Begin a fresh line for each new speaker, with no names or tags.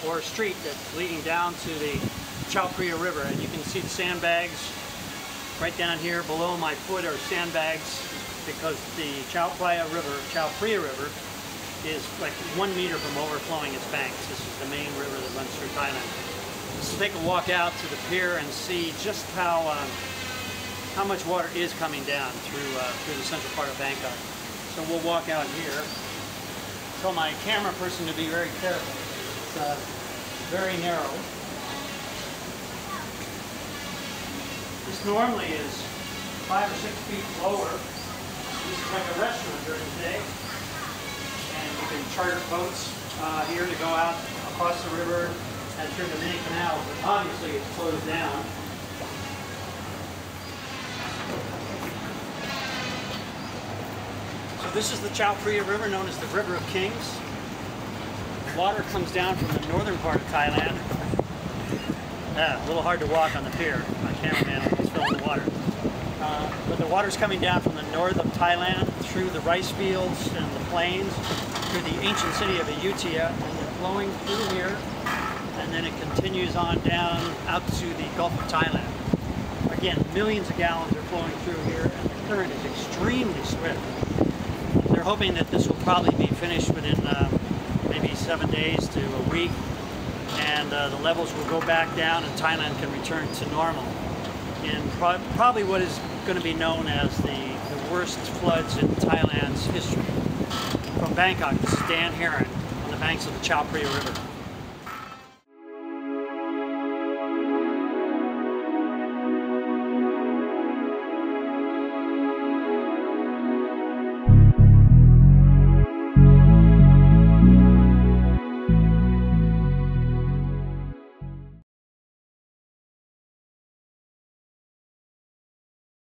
or a street that's leading down to the Chao Phraya River, and you can see the sandbags right down here below my foot are sandbags because the Chao Phraya River is like 1 meter from overflowing its banks. This is the main river that runs through Thailand. So take a walk out to the pier and see just how much water is coming down through the central part of Bangkok. So we'll walk out here. Tell my camera person to be very careful. It's very narrow. This normally is 5 or 6 feet lower. This is like a restaurant during the day. And you can charter boats here to go out across the river and through the mini canals, but obviously it's closed down. So this is the Chao Phraya River, known as the River of Kings. Water comes down from the northern part of Thailand. A little hard to walk on the pier. My cameraman is filling the water. But the water's coming down from the north of Thailand through the rice fields and the plains, through the ancient city of Ayutthaya, and they're flowing through here, and then it continues on down out to the Gulf of Thailand. Again, millions of gallons are flowing through here, and the current is extremely swift. They're hoping that this will probably be finished within maybe 7 days to a week, and the levels will go back down and Thailand can return to normal in probably what is going to be known as the worst floods in Thailand's history. From Bangkok, this is Dan Heron on the banks of the Chao Phraya River.